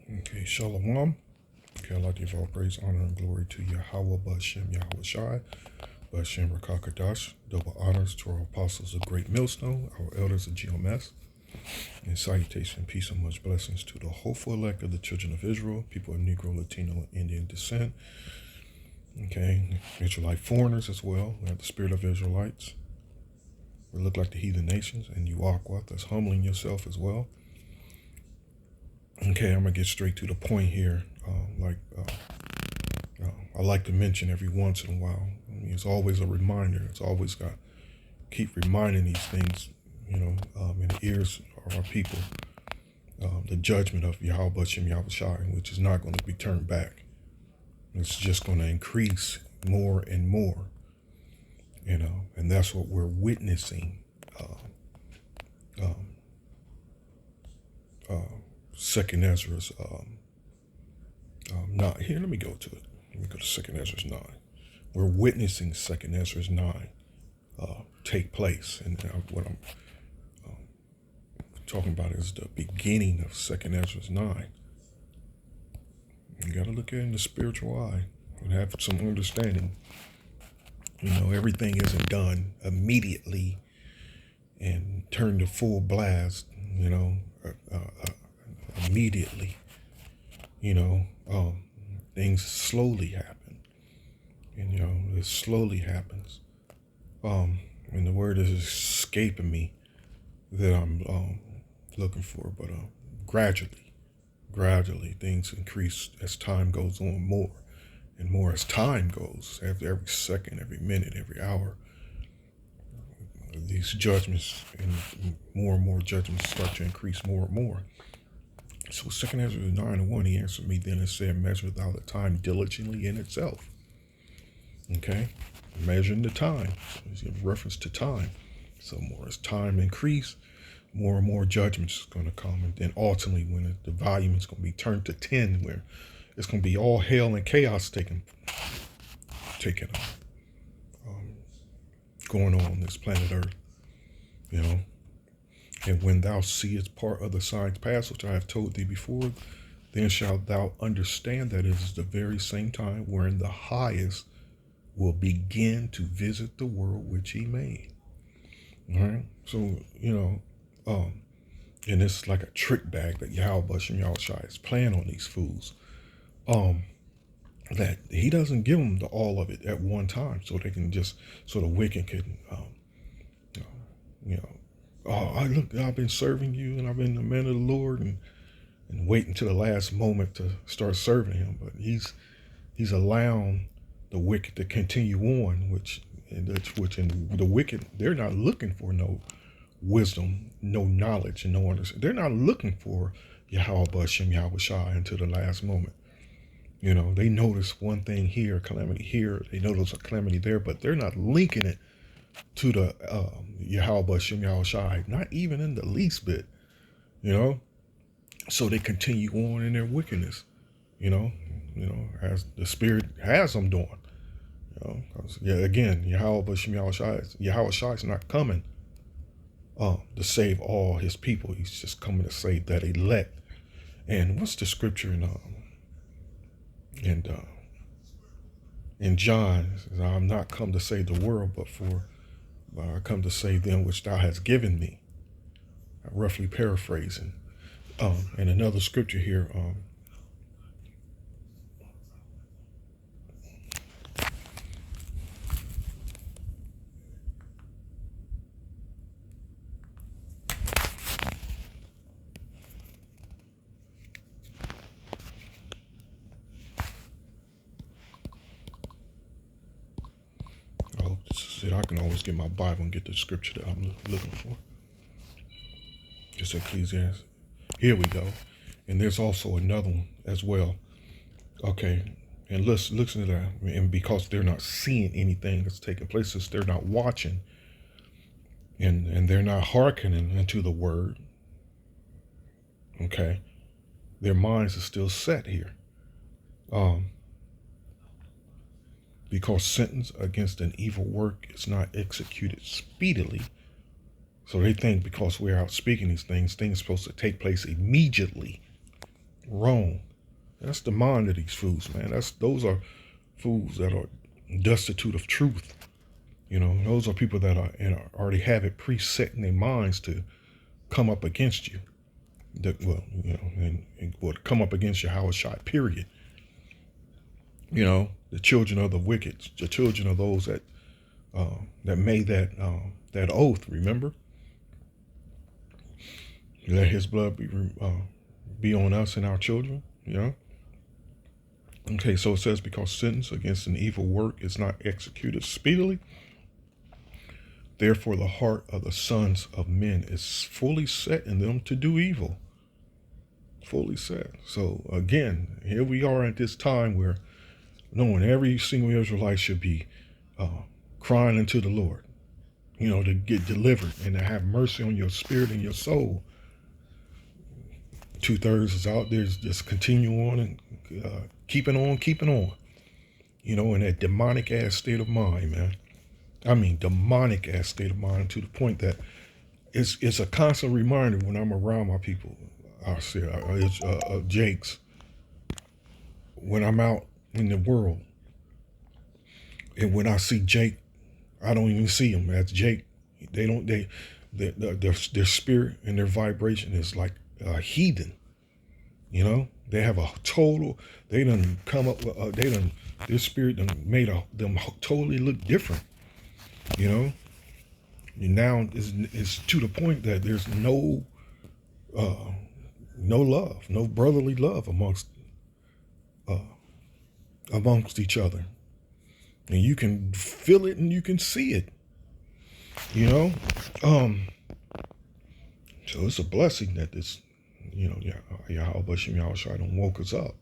Okay, Shalom. Okay, I'd like to give all praise, honor, and glory to Yahweh, Bashem, Yahweh Shai, Bashem, Rakakadash. Double honors to our apostles of Great Millstone, our elders of GMS, and salutation, peace, and much blessings to the hopeful elect of the children of Israel, people of Negro, Latino, and Indian descent. Okay, Israelite foreigners as well. We have the spirit of Israelites. We look like the heathen nations, and you Aqua, that's humbling yourself as well. Okay, I'm gonna get straight to the point here. I like to mention every once in a while. I mean, it's always a reminder. It's always got keep reminding these things, in the ears of our people. The judgment of Yahweh Shem Yahweh Shai, which is not going to be turned back. It's just going to increase more and more, and that's what we're witnessing. Second Ezra's not here. Let me go to it. Let me go to Second Ezra's 9. We're witnessing Second Ezra's 9 take place, and what I'm talking about is the beginning of Second Ezra's 9. You got to look at it in the spiritual eye and have some understanding. Everything isn't done immediately and turned to full blast. Immediately. Things slowly happen, and it slowly happens. And the word is escaping me that I'm looking for, but gradually things increase as time goes on, more and more as time goes. After every second, every minute, every hour, these judgments and more judgments start to increase more and more. So 2 Ezra 9:1, he answered me then and said, measure thou the time diligently in itself. Okay? Measuring the time. So he's giving reference to time. So more as time increase, more and more judgments is going to come. And then ultimately when the volume is going to be turned to 10, where it's going to be all hell and chaos going on this planet Earth. And when thou seest part of the signs pass, which I have told thee before, then shalt thou understand that it is the very same time wherein the highest will begin to visit the world which he made. All right? So, and it's like a trick bag that Yahweh Shem Yahweh Shai is playing on these fools. That he doesn't give them all of it at one time, so they can just, so the wicked can, I've been serving you and I've been the man of the Lord, and wait until the last moment to start serving him. But he's allowing the wicked to continue on, which and the wicked, they're not looking for no wisdom, no knowledge, and no understanding. They're not looking for Yahweh Shem Yahweh Shai until the last moment. They notice one thing here, calamity here, they notice a calamity there, but they're not linking it to the Yahweh Shem Yahweh Shai, not even in the least bit. So they continue on in their wickedness, as the Spirit has them doing. Again, Yahweh Shem Yahweh Shai is not coming to save all his people. He's just coming to save that elect. And what's the scripture in John? It says, I'm not come to save the world, but I come to save them which thou hast given me. Roughly paraphrasing. And another scripture here, this is it. I can always get my Bible and get the scripture that I'm looking for. Just Ecclesiastes. Here we go. And there's also another one as well. Okay. And listen to that. And because they're not seeing anything that's taking place, since they're not watching and they're not hearkening unto the word, okay, their minds are still set here. Because sentence against an evil work is not executed speedily. So they think because we're out speaking these things are supposed to take place immediately. wrong. That's the mind of these fools, man. Those are fools that are destitute of truth. You know, those are people that are and already have it preset in their minds to come up against you. And would come up against Yahushua, period. You know, the children of the wicked, the children of those that made that oath. Remember, let His blood be on us and our children. You know. Okay, so it says, because sentence against an evil work is not executed speedily, therefore the heart of the sons of men is fully set in them to do evil. Fully set. So again, here we are at this time where knowing every single Israelite should be crying unto the Lord, you know, to get delivered and to have mercy on your spirit and your soul. 2/3 is out there, just continue on and keeping on, you know, in that demonic ass state of mind, man. I mean, demonic ass state of mind, to the point that it's a constant reminder when I'm around my people. I say it's Jake's. When I'm out in the world, and when I see Jake, I don't even see him as Jake. Their spirit and their vibration is like a heathen. You know, they have a total. They done come up with. Their spirit done made them totally look different. You know, and now it's to the point that there's no love, no brotherly love amongst each other, and you can feel it and you can see it. You know, so it's a blessing that this, you know, Yahweh Shem Yahushua don't woke us up.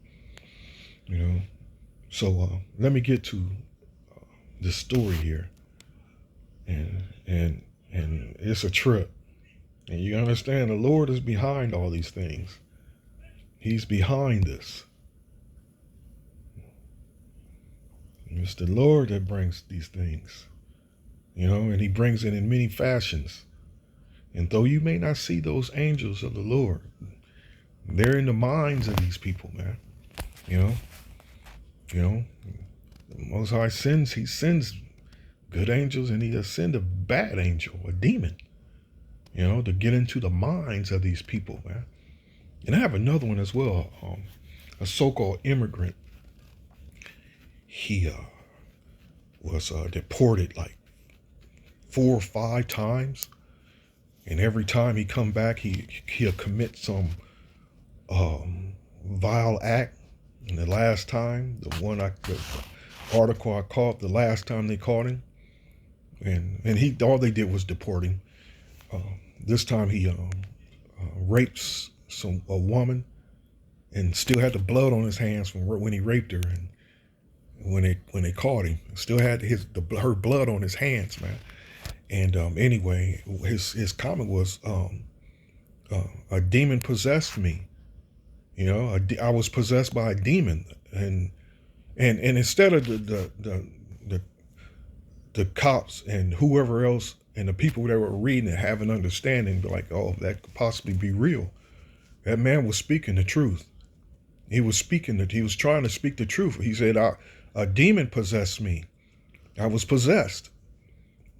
You know, so let me get to this story here, and it's a trip. And you understand the Lord is behind all these things. He's behind this. It's the Lord that brings these things, you know, and He brings it in many fashions. And though you may not see those angels of the Lord, they're in the minds of these people, man. You know, the Most High sends, He sends good angels, and He does send a bad angel, a demon, you know, to get into the minds of these people, man. And I have another one as well, a so-called immigrant. He was deported like 4 or 5 times, and every time he come back, he'll commit some vile act. And the last time, the article I caught, the last time they caught him, and all they did was deport him. This time he raped a woman, and still had the blood on his hands from when he raped her, and when they caught him, still had her blood on his hands, man. And anyway, his comment was, a demon possessed me. You know, I was possessed by a demon, and instead of the cops and whoever else and the people that were reading and having understanding, like, oh, that could possibly be real, that man was speaking the truth. He was trying to speak the truth. He said, a demon possessed me. I was possessed.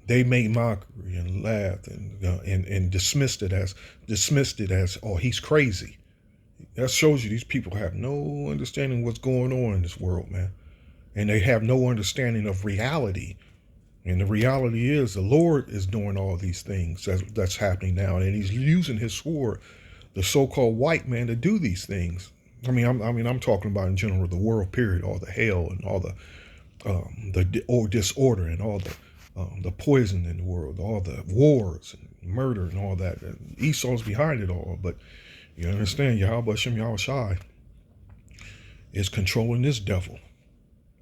They made mockery and laughed and dismissed it as, oh, he's crazy. That shows you these people have no understanding what's going on in this world, man. And they have no understanding of reality. And the reality is the Lord is doing all these things that's happening now. And He's using His sword, the so-called white man, to do these things. I'm talking about in general the world, period, all the hell and all the disorder and all the poison in the world, all the wars and murder and all that. And Esau's behind it all, but you understand, Yahweh Shem Yahushai is controlling this devil.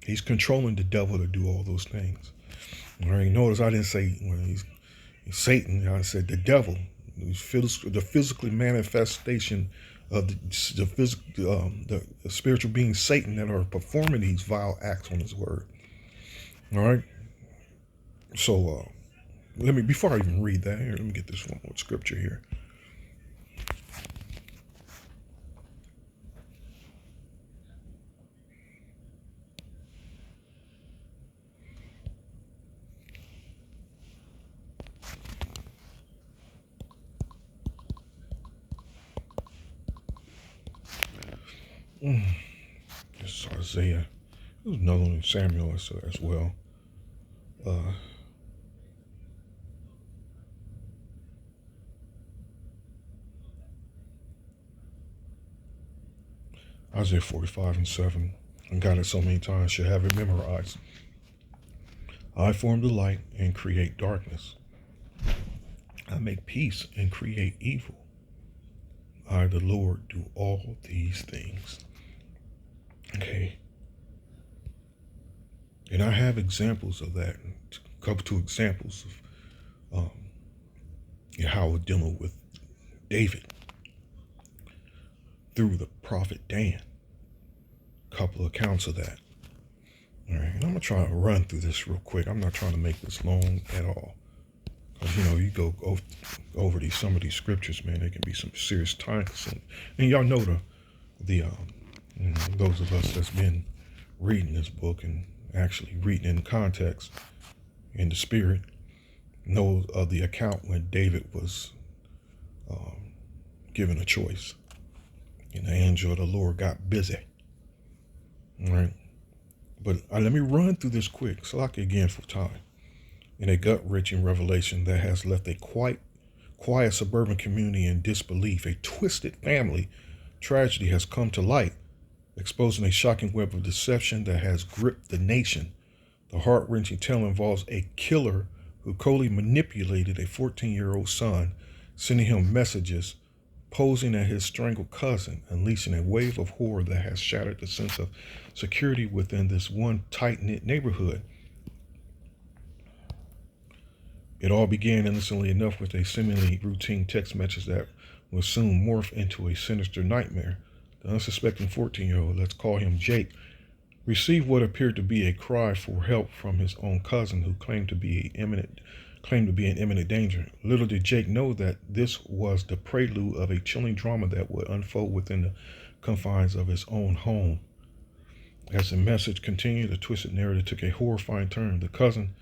He's controlling the devil to do all those things. All right, notice I didn't say he's Satan. I said the devil. The physical manifestation of the spiritual being Satan that are performing these vile acts on His word. All right. So before I even read that here, let me get this one more scripture here. This is Isaiah. There's another one in Samuel as well. Uh, Isaiah 45:7. And got it so many times, should have it memorized. I form the light and create darkness. I make peace and create evil. I, the Lord, do all these things. Okay. And I have examples of that. A couple two examples of how we're dealing with David through the prophet Dan. A couple of accounts of that. All right. And I'm going to try to run through this real quick. I'm not trying to make this long at all. Because, you go over some of these scriptures, man, they can be some serious time consuming. And y'all know those of us that's been reading this book and actually reading in context in the spirit know of the account when David was given a choice and the angel of the Lord got busy. All right. But let me run through this quick, so again for time. In a gut-wrenching revelation that has left a quiet suburban community in disbelief, a twisted family tragedy has come to light, exposing a shocking web of deception that has gripped the nation. The heart-wrenching tale involves a killer who coldly manipulated a 14-year-old son, sending him messages, posing as his strangled cousin, unleashing a wave of horror that has shattered the sense of security within this one tight-knit neighborhood. It all began innocently enough with a seemingly routine text message that will soon morph into a sinister nightmare. The unsuspecting 14-year-old, let's call him Jake, received what appeared to be a cry for help from his own cousin, who claimed to be in imminent danger. Little did Jake know that this was the prelude of a chilling drama that would unfold within the confines of his own home. As the message continued, the twisted narrative took a horrifying turn. The cousin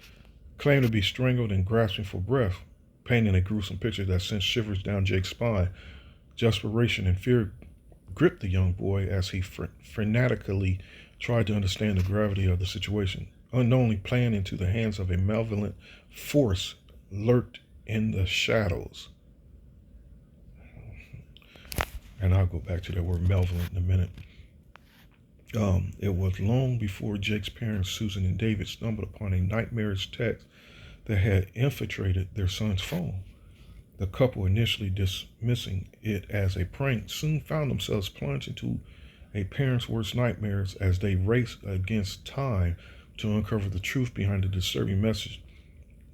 claimed to be strangled and grasping for breath, painting a gruesome picture that sent shivers down Jake's spine. Desperation and fear gripped the young boy as he frenetically tried to understand the gravity of the situation. Unknowingly playing into the hands of a malevolent force lurked in the shadows. And I'll go back to that word malevolent in a minute. It was long before Jake's parents, Susan and David, stumbled upon a nightmarish text that had infiltrated their son's phone. The couple, initially dismissing it as a prank, soon found themselves plunged into a parent's worst nightmares as they raced against time to uncover the truth behind the disturbing message.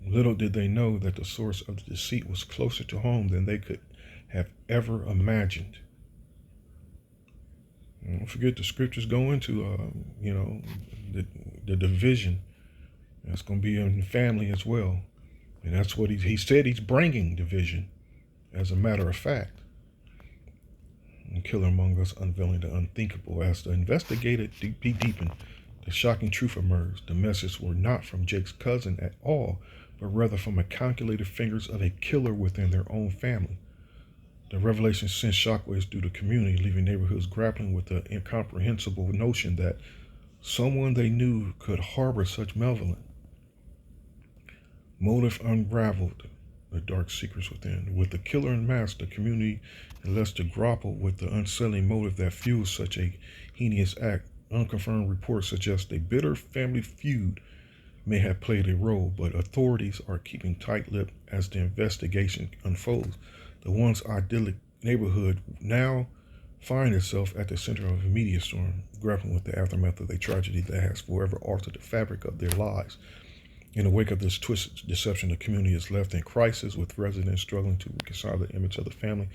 Little did they know that the source of the deceit was closer to home than they could have ever imagined. And don't forget, the scriptures go into, the division that's going to be in the family as well. And that's what he said. He's bringing division, as a matter of fact. And Killer Among Us unveiling the unthinkable. As the investigated deepened, the shocking truth emerged. The messages were not from Jake's cousin at all, but rather from the calculated fingers of a killer within their own family. The revelation sent shockwaves through the community, leaving neighborhoods grappling with the incomprehensible notion that someone they knew could harbor such malevolence. Motive unraveled, the dark secrets within. With the killer unmasked, the community had less to grapple with the unsettling motive that fueled such a heinous act. Unconfirmed reports suggest a bitter family feud may have played a role, but authorities are keeping tight-lipped as the investigation unfolds. The once idyllic neighborhood now find itself at the center of a media storm, grappling with the aftermath of a tragedy that has forever altered the fabric of their lives. In the wake of this twisted deception, the community is left in crisis, with residents struggling to reconcile the image of the family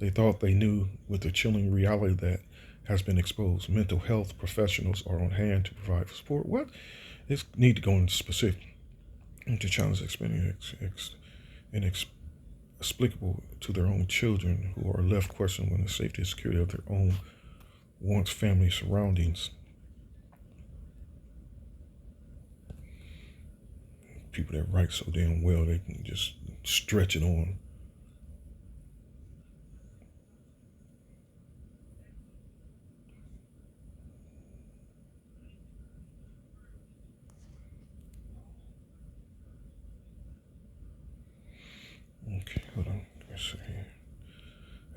they thought they knew with the chilling reality that has been exposed. Mental health professionals are on hand to provide support. What is need to go into specific into challenge inexplicable to their own children, who are left questioning the safety and security of their own once family surroundings. People that write so damn well, they can just stretch it on.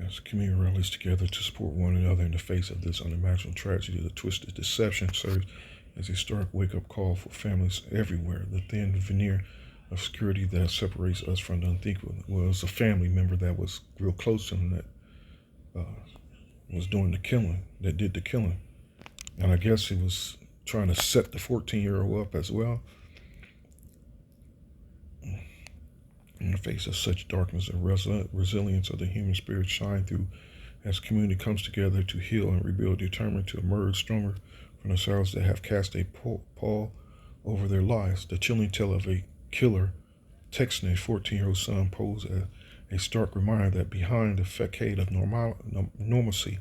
As the community rallies together to support one another in the face of this unimaginable tragedy, the twisted deception serves as a stark wake-up call for families everywhere. The thin veneer of security that separates us from the unthinkable. Well, it was a family member that was real close to him that was doing the killing, that did the killing. And I guess he was trying to set the 14-year-old up as well. In the face of such darkness, the resilience of the human spirit shine through as community comes together to heal and rebuild, determined to emerge stronger from the sorrows that have cast a pall over their lives. The chilling tale of a killer texting a 14-year-old son posed a stark reminder that behind the facade of normalcy,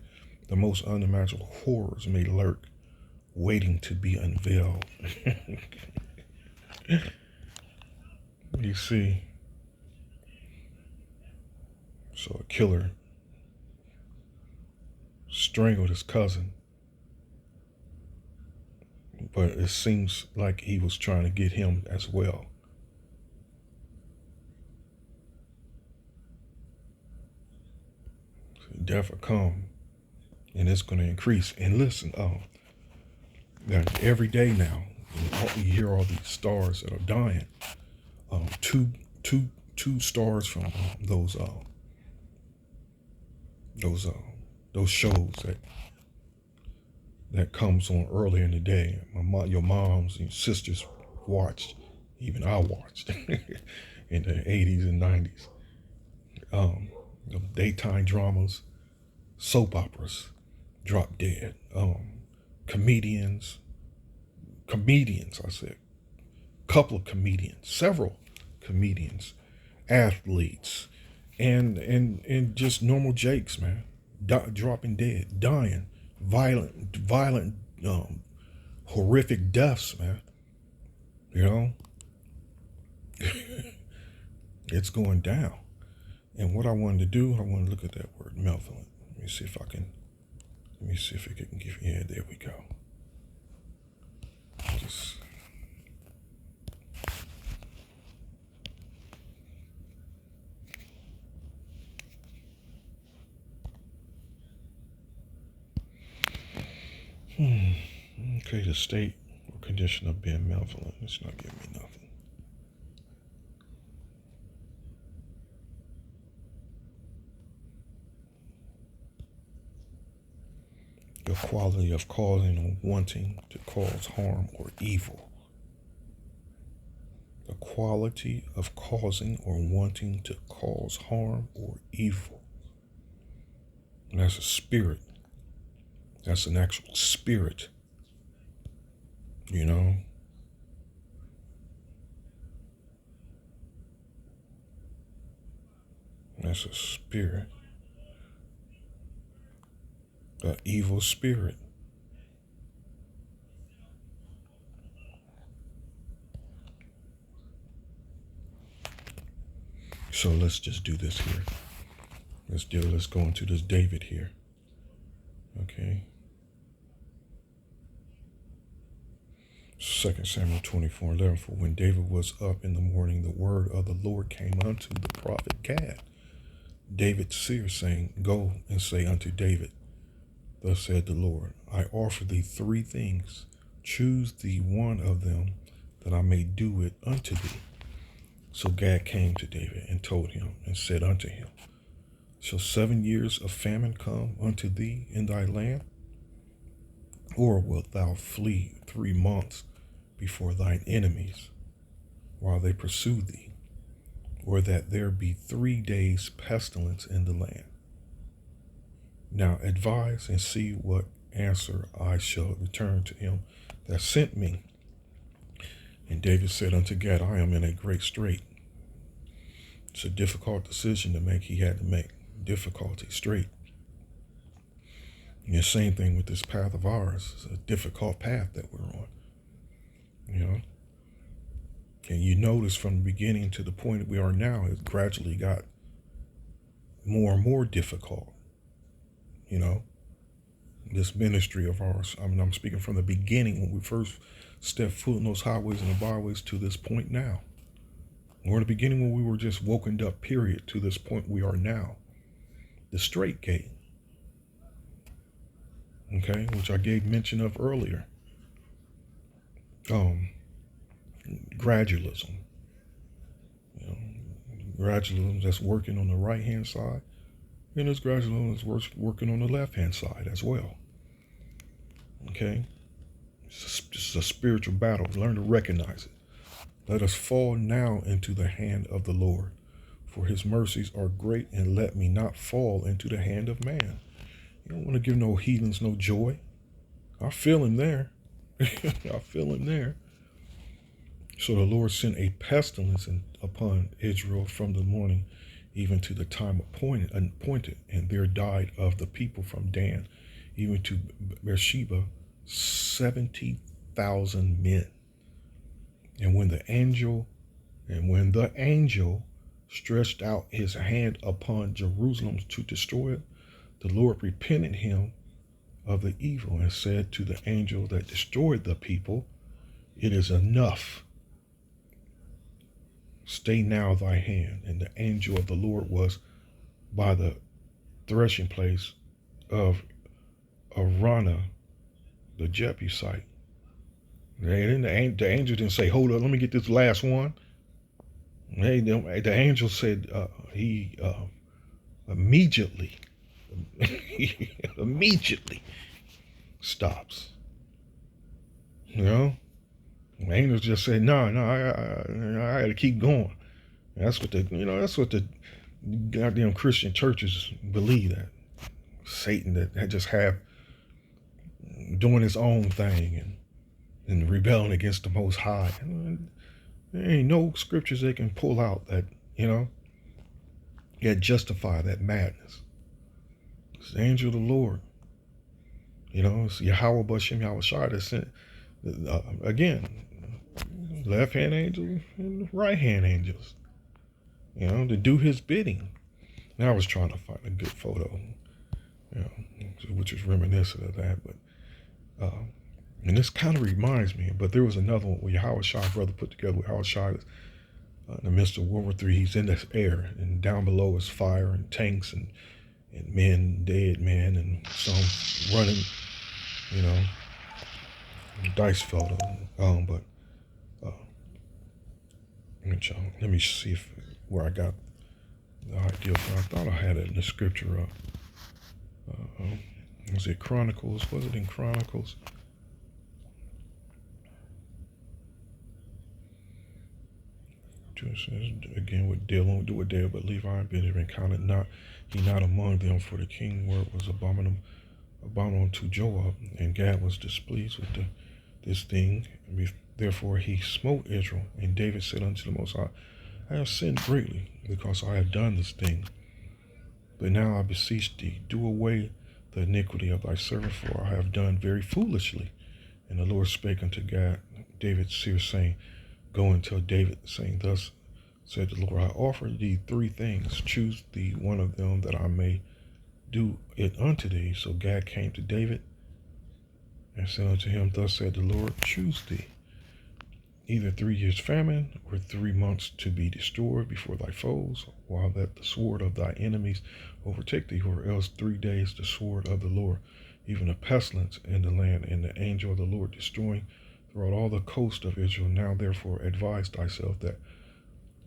the most unimaginable horrors may lurk, waiting to be unveiled. You see, so a killer strangled his cousin, but it seems like he was trying to get him as well. So death will come, and it's going to increase. And listen, every day now, you hear all these stars that are dying. Two stars from those shows that comes on early in the day. Your moms and sisters watched, even I watched in the 80s and 90s. The daytime dramas, soap operas, drop dead. Comedians, I said, couple of comedians, several comedians, athletes, and just normal jakes, man, dropping dead, dying, violent, horrific deaths, man. You know, it's going down. And what I wanted to do, I want to look at that word, malevolent. Let me see if it can give. Yeah, there we go. Just. Okay, the state or condition of being malevolent. It's not giving me nothing. The quality of causing or wanting to cause harm or evil. The quality of causing or wanting to cause harm or evil. And that's a spirit. That's an actual spirit. You know? That's a spirit. An evil spirit. So let's just do this here. Let's go into this David here. Okay. 2 Samuel 24:11. For when David was up in the morning, the word of the Lord came unto the prophet Gad, David's seer, saying, Go and say unto David, Thus said the Lord, I offer thee 3 things. Choose thee one of them, that I may do it unto thee. So Gad came to David and told him and said unto him, Shall 7 years of famine come unto thee in thy land? Or wilt thou flee 3 months before thine enemies, while they pursue thee? Or that there be 3 days pestilence in the land? Now advise and see what answer I shall return to him that sent me. And David said unto Gad, I am in a great strait. It's a difficult decision to make. He had to make difficulty straight. And the same thing with this path of ours. It's a difficult path that we're on. You know? And you notice from the beginning to the point that we are now, it gradually got more and more difficult. You know? This ministry of ours. I mean, I'm speaking from the beginning when we first stepped foot in those highways and the byways to this point now. Or in the beginning when we were just woken up, period, to this point we are now. the straight gate, okay, which I gave mention of earlier. Gradualism, you know, gradualism that's working on the right hand side, and there's gradualism that's working on the left hand side as well. Okay, it's a spiritual battle. Learn to recognize it. Let us fall now into the hand of the Lord, for his mercies are great, and let me not fall into the hand of man. You don't want to give no heathens no joy. I feel him there. I feel him there. So the Lord sent a pestilence upon Israel from the morning even to the time appointed, and there died of the people from Dan even to Beersheba 70,000 men. And when the angel stretched out his hand upon Jerusalem to destroy it, the Lord repented him of the evil and said to the angel that destroyed the people, it is enough. Stay now thy hand. And the angel of the Lord was by the threshing place of Arana, the Jebusite. And the angel didn't say, hold up, let me get this last one. The angel said he immediately stops. You know? The angels just said, no, I got to keep going. That's what the goddamn Christian churches believe, that Satan that just have doing his own thing and rebelling against the Most High. And there ain't no scriptures they can pull out that justify that madness. It's the angel of the Lord. It's Yahweh Bashem Yahweh Shai that sent again. Left hand angels and right hand angels, to do his bidding. Now I was trying to find a good photo, which is reminiscent of that. But and this kind of reminds me. But there was another one where Yahweh Shai brother put together with Yahweh Shai in the midst of World War III. He's in this air, and down below is fire and tanks and men, dead men, and some running. Dice photo. But. Let me see where I got the idea from. I thought I had it in the scripture. Was it Chronicles? Was it in Chronicles? Again, with dealing with David, but Levi and Benjamin counted not among them, for the king word was abominable to Joab, and Gad was displeased with this thing. Therefore he smote Israel, and David said unto the Most High, I have sinned greatly, because I have done this thing. But now I beseech thee, do away the iniquity of thy servant, for I have done very foolishly. And the Lord spake unto Gad, David's seer, saying, Go and tell David, saying, Thus said the Lord, I offer thee 3 things. Choose thee one of them, that I may do it unto thee. So Gad came to David and said unto him, Thus said the Lord, choose thee either 3 years famine, or 3 months to be destroyed before thy foes, while that the sword of thy enemies overtake thee, or else 3 days the sword of the Lord, even a pestilence in the land, and the angel of the Lord destroying throughout all the coast of Israel. Now therefore advise thyself that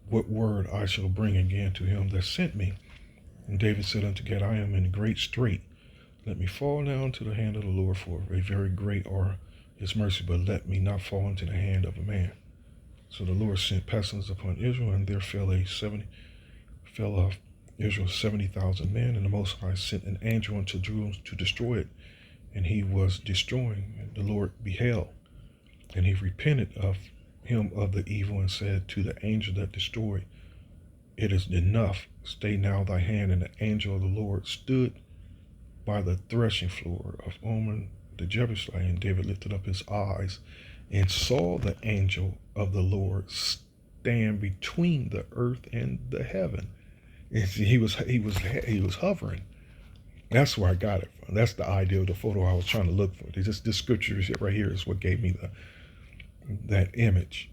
what word I shall bring again to him that sent me. And David said unto Gad, I am in great strait. Let me fall now into the hand of the Lord, for a very great are his mercy, but let me not fall into the hand of a man. So the Lord sent pestilence upon Israel, and there fell of Israel 70,000 men, and the Most High sent an angel unto Jerusalem to destroy it. And he was destroying, and the Lord beheld, and he repented of him of the evil, and said to the angel that destroyed, It is enough, stay now thy hand. And the angel of the Lord stood by the threshing floor of Ornan the Jebusite, and David lifted up his eyes and saw the angel of the Lord stand between the earth and the heaven. And he was hovering. That's where I got it from. That's the idea of the photo I was trying to look for. This scripture right here is what gave me that image.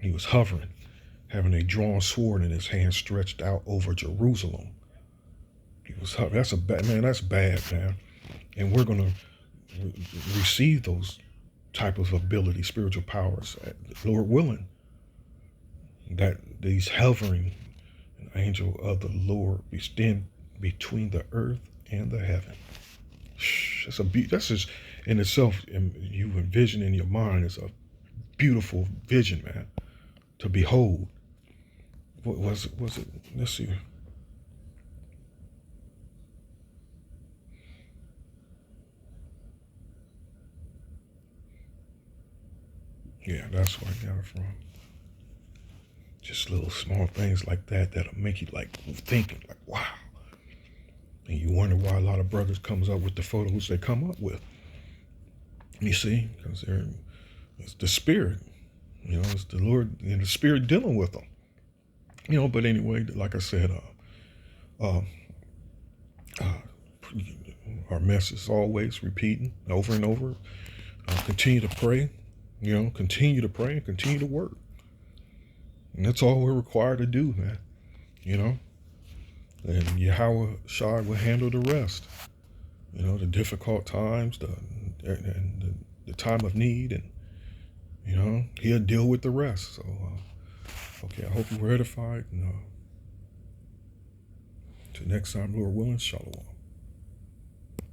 He was hovering, having a drawn sword in his hand stretched out over Jerusalem. He So that's a bad man. That's bad, man. And we're gonna receive those type of ability, spiritual powers, Lord willing. That these hovering an angel of the Lord be stand between the earth and the heaven. That's that's just in itself. You envision in your mind is a beautiful vision, man, to behold. What was it? Was it? Let's see. Yeah, that's where I got it from. Just little small things like that that'll make you like thinking, like, wow. And you wonder why a lot of brothers comes up with the photos they come up with. You see, because it's the spirit, it's the Lord and the spirit dealing with them. But anyway, like I said, uh, uh, our message is always repeating over and over. Continue to pray, continue to pray and continue to work. And that's all we're required to do, man. And Yahweh Shai will handle the rest. The difficult times, the time of need, and he'll deal with the rest. So, okay, I hope you were edified. And till next time, Lord willing, shalom.